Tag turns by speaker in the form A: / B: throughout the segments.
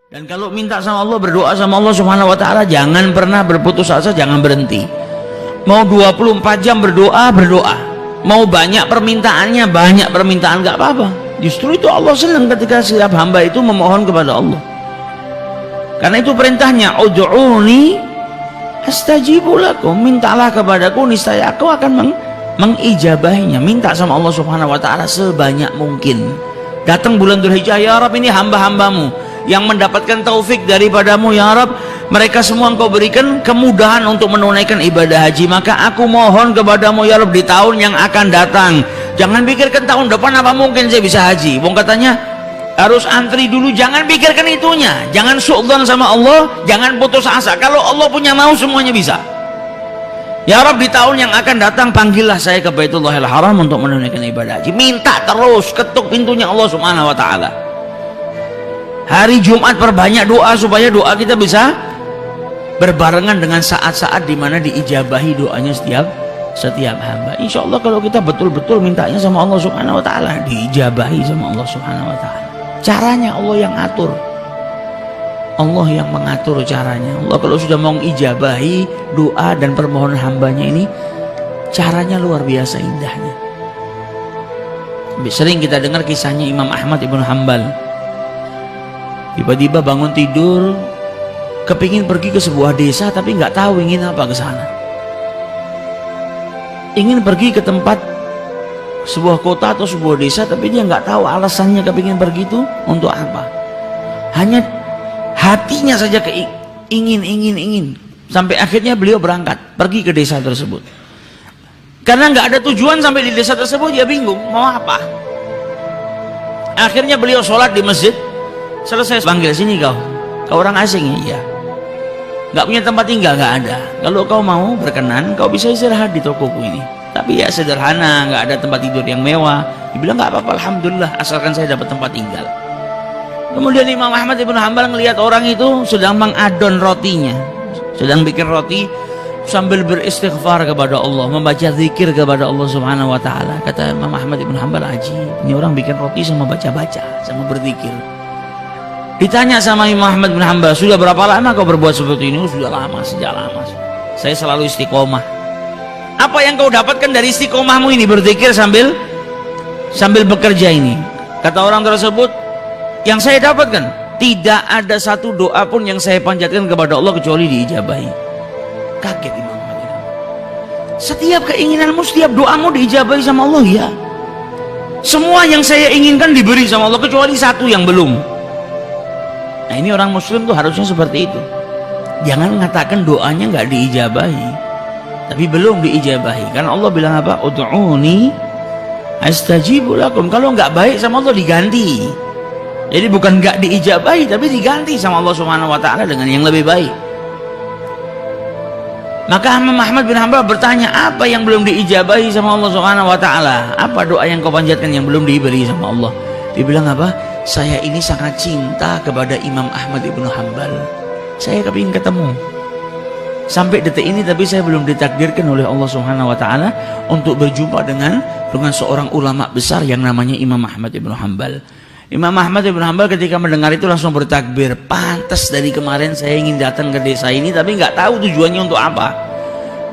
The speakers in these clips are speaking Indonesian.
A: Dan kalau minta sama Allah, berdoa sama Allah Subhanahu wa taala, jangan pernah berputus asa, jangan berhenti. Mau 24 jam berdoa, berdoa. Mau banyak permintaannya, banyak permintaan, nggak apa-apa. Justru itu Allah senang ketika setiap hamba itu memohon kepada Allah. Karena itu perintahnya, ud'uni astajibu lakum, mintalah kepadaku niscaya aku akan mengijabahinya. Minta sama Allah Subhanahu wa taala sebanyak mungkin. Datang bulan Dzulhijjah, ya Rabb, ini hamba-hambamu yang mendapatkan taufik daripadamu, ya Rabb, mereka semua engkau berikan kemudahan untuk menunaikan ibadah haji, maka aku mohon kepadamu, ya Rabb, di tahun yang akan datang, jangan pikirkan tahun depan apa mungkin saya bisa haji. Wong katanya harus antri dulu, jangan pikirkan itunya, jangan suudzon sama Allah, jangan putus asa. Kalau Allah punya mau, semuanya bisa. Ya Rabb, di tahun yang akan datang panggillah saya ke Baitullahil Haram untuk menunaikan ibadah haji. Minta terus, ketuk pintunya Allah Subhanahu wa taala. Hari Jumat perbanyak doa supaya doa kita bisa berbarengan dengan saat-saat dimana diijabahi doanya setiap hamba. Insya Allah kalau kita betul-betul mintanya sama Allah Subhanahu wa taala, diijabahi sama Allah Subhanahu wa taala. Caranya Allah yang atur, Allah yang mengatur caranya. Allah kalau sudah mau mengijabahi doa dan permohonan hambanya ini, caranya luar biasa indahnya. Sering kita dengar kisahnya Imam Ahmad ibn Hanbal. Tiba-tiba bangun tidur, kepingin pergi ke sebuah desa tapi nggak tahu ingin apa ke sana. Ingin pergi ke tempat sebuah kota atau sebuah desa, tapi dia nggak tahu alasannya kepingin pergi itu untuk apa. Hanya hatinya saja ingin. Sampai akhirnya beliau berangkat pergi ke desa tersebut. Karena nggak ada tujuan sampai di desa tersebut, dia bingung mau apa. Akhirnya beliau sholat di masjid. Selesai panggil, sini kau orang asing ya, iya. Nggak punya tempat tinggal, nggak ada. Kalau kau mau berkenan, kau bisa istirahat di tokoku ini. Tapi ya sederhana, nggak ada tempat tidur yang mewah. Dibilang nggak apa-apa, alhamdulillah, asalkan saya dapat tempat tinggal. Kemudian Imam Ahmad ibn Hanbal ngelihat orang itu sedang mengadon rotinya, sedang bikin roti sambil beristighfar kepada Allah, membaca zikir kepada Allah Subhanahu wa taala. Kata Imam Ahmad ibn Hanbal, ajib, ini orang bikin roti sama baca-baca, sama berzikir. Ditanya sama Imam Ahmad bin Hanbal, sudah berapa lama kau berbuat seperti ini? Sudah lama, sejak lama. Saya selalu istiqomah. Apa yang kau dapatkan dari istiqomahmu ini, berzikir sambil bekerja ini? Kata orang tersebut, yang saya dapatkan, tidak ada satu doa pun yang saya panjatkan kepada Allah kecuali diijabahi. Kaget Imam Ahmad bin Hanbal. Setiap keinginanmu, setiap doamu diijabahi sama Allah, ya. Semua yang saya inginkan diberi sama Allah kecuali satu yang belum. Nah, ini orang muslim tuh harusnya seperti itu. Jangan mengatakan doanya nggak diijabahi, tapi belum diijabahi. Karena Allah bilang apa? Ud'uni astajibu lakum. Kalau nggak baik sama Allah diganti. Jadi bukan nggak diijabahi, tapi diganti sama Allah Subhanahu wa taala dengan yang lebih baik. Maka Imam Ahmad bin Hanbal bertanya, apa yang belum diijabahi sama Allah Subhanahu wa taala? Apa doa yang kau panjatkan yang belum diberi sama Allah? Dibilang apa? Saya ini sangat cinta kepada Imam Ahmad ibn Hanbal. Saya kepingin ketemu. Sampai detik ini tapi saya belum ditakdirkan oleh Allah Subhanahu wa taala untuk berjumpa dengan seorang ulama besar yang namanya Imam Ahmad ibn Hanbal. Imam Ahmad ibn Hanbal ketika mendengar itu langsung bertakbir, pantas dari kemarin saya ingin datang ke desa ini tapi nggak tahu tujuannya untuk apa.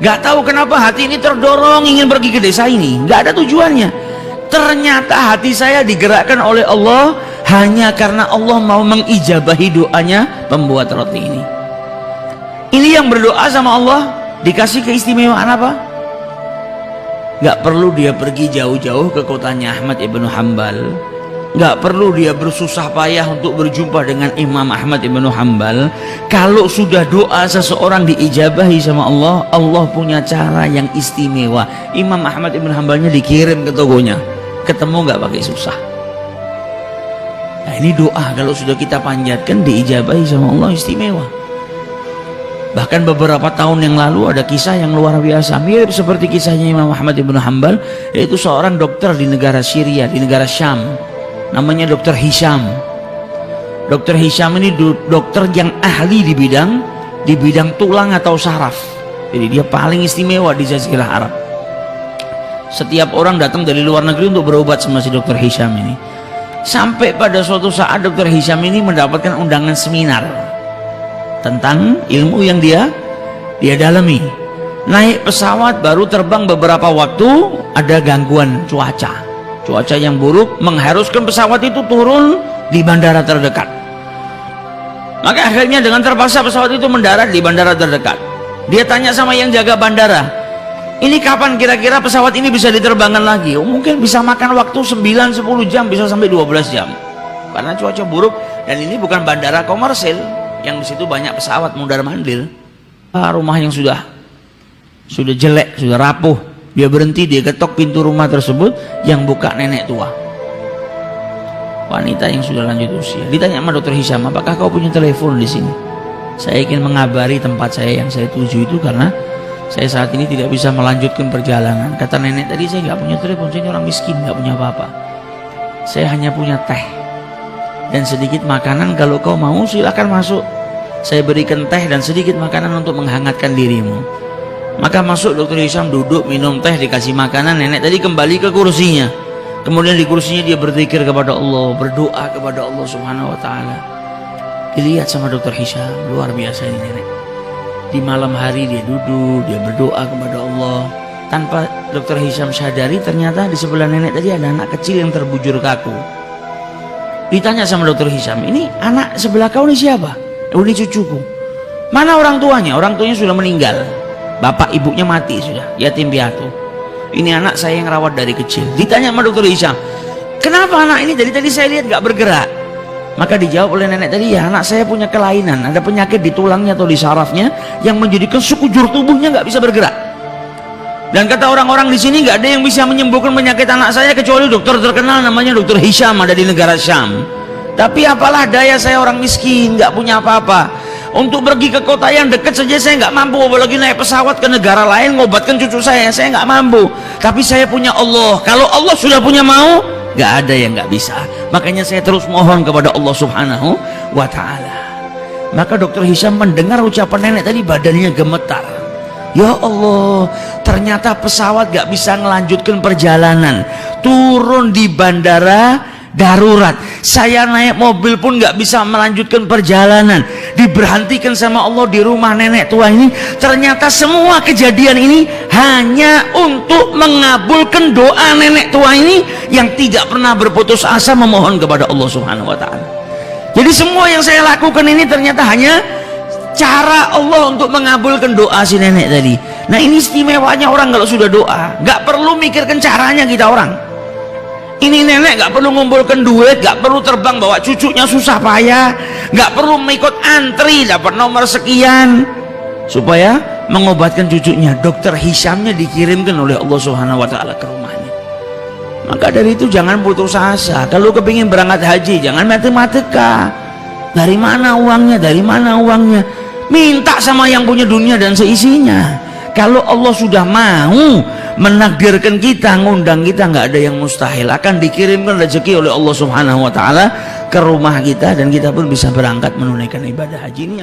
A: Nggak tahu kenapa hati ini terdorong ingin pergi ke desa ini, nggak ada tujuannya. Ternyata hati saya digerakkan oleh Allah hanya karena Allah mau mengijabahi doanya pembuat roti ini. Ini yang berdoa sama Allah dikasih keistimewaan apa? Gak perlu dia pergi jauh-jauh ke kotanya Ahmad ibn Hanbal, gak perlu dia bersusah payah untuk berjumpa dengan Imam Ahmad ibn Hanbal. Kalau sudah doa seseorang diijabahi sama Allah, Allah punya cara yang istimewa. Imam Ahmad ibn Hanbalnya dikirim ke tokonya, ketemu gak pakai susah. Nah, ini doa kalau sudah kita panjatkan diijabahi sama Allah, istimewa. Bahkan beberapa tahun yang lalu ada kisah yang luar biasa, mirip seperti kisahnya Imam Ahmad ibn Hanbal, yaitu seorang dokter di negara Syria, di negara Syam, namanya Dr. Hisham. Dr. Hisham ini dokter yang ahli di bidang tulang atau saraf. Jadi dia paling istimewa di Jazirah Arab. Setiap orang datang dari luar negeri untuk berobat sama si Dr. Hisham ini. Sampai pada suatu saat Dr. Hisham ini mendapatkan undangan seminar tentang ilmu yang dia dalami. Naik pesawat baru terbang beberapa waktu, ada gangguan cuaca yang buruk mengharuskan pesawat itu turun di bandara terdekat. Maka akhirnya dengan terpaksa pesawat itu mendarat di bandara terdekat. Dia tanya sama yang jaga bandara, ini kapan kira-kira pesawat ini bisa diterbangkan lagi? Mungkin bisa makan waktu 9-10 jam, bisa sampai 12 jam karena cuaca buruk. Dan ini bukan bandara komersil yang di situ banyak pesawat mundar-mandir. Rumah yang sudah jelek, sudah rapuh. Dia berhenti, dia ketok pintu rumah tersebut, yang buka nenek tua, wanita yang sudah lanjut usia. Ditanya sama Dr. Hisham, apakah kau punya telepon di sini? Saya ingin mengabari tempat saya yang saya tuju itu karena saya saat ini tidak bisa melanjutkan perjalanan. Kata nenek tadi, saya nggak punya telepon, saya ini orang miskin, nggak punya apa-apa. Saya hanya punya teh dan sedikit makanan, kalau kau mau silakan masuk. Saya berikan teh dan sedikit makanan untuk menghangatkan dirimu. Maka masuk Dr. Hisham, duduk, minum teh, dikasih makanan. Nenek tadi kembali ke kursinya. Kemudian di kursinya dia berzikir kepada Allah, berdoa kepada Allah Subhanahu wa Ta'ala. Dilihat sama Dr. Hisham, luar biasa ini nenek. Di malam hari dia duduk, dia berdoa kepada Allah. Tanpa Dr. Hisham sadari, ternyata di sebelah nenek tadi ada anak kecil yang terbujur kaku. Ditanya sama Dr. Hisham, ini anak sebelah kau ini siapa? Ini cucuku. Mana orang tuanya? Orang tuanya sudah meninggal. Bapak ibunya mati sudah, yatim piatu. Ini anak saya yang rawat dari kecil. Ditanya sama Dr. Hisham, kenapa anak ini dari tadi saya lihat gak bergerak? Maka dijawab oleh nenek tadi, ya anak saya punya kelainan, ada penyakit di tulangnya atau di sarafnya yang menjadikan sekujur tubuhnya gak bisa bergerak. Dan kata orang-orang di sini gak ada yang bisa menyembuhkan penyakit anak saya kecuali dokter terkenal namanya Dr. Hisham, ada di negara Syam. Tapi apalah daya, saya orang miskin, gak punya apa-apa. Untuk pergi ke kota yang dekat saja saya nggak mampu, apalagi naik pesawat ke negara lain ngobatkan cucu saya nggak mampu. Tapi saya punya Allah. Kalau Allah sudah punya mau, nggak ada yang nggak bisa. Makanya saya terus mohon kepada Allah Subhanahu wa Ta'ala. Maka Dr. Hisham mendengar ucapan nenek tadi, badannya gemetar. Ya Allah, ternyata pesawat nggak bisa melanjutkan perjalanan, turun di bandara darurat. Saya naik mobil pun nggak bisa melanjutkan perjalanan, diberhentikan sama Allah di rumah nenek tua ini. Ternyata semua kejadian ini hanya untuk mengabulkan doa nenek tua ini yang tidak pernah berputus asa memohon kepada Allah Subhanahu wa Ta'ala. Jadi semua yang saya lakukan ini ternyata hanya cara Allah untuk mengabulkan doa si nenek tadi. Nah ini istimewanya orang kalau sudah doa, nggak perlu mikirkan caranya kita orang. Ini nenek gak perlu ngumpulkan duit, gak perlu terbang bawa cucunya susah payah, gak perlu mengikut antri dapat nomor sekian supaya mengobatkan cucunya. Dokter Hishamnya dikirimkan oleh Allah Subhanahu wa Ta'ala ke rumahnya. Maka dari itu jangan putus asa. Kalau kepingin berangkat haji, jangan matematika. Dari mana uangnya? Dari mana uangnya? Minta sama yang punya dunia dan seisinya. Kalau Allah sudah mau menakdirkan kita, ngundang kita, nggak ada yang mustahil. Akan dikirimkan rezeki oleh Allah Subhanahu wa Ta'ala ke rumah kita dan kita pun bisa berangkat menunaikan ibadah haji ini yang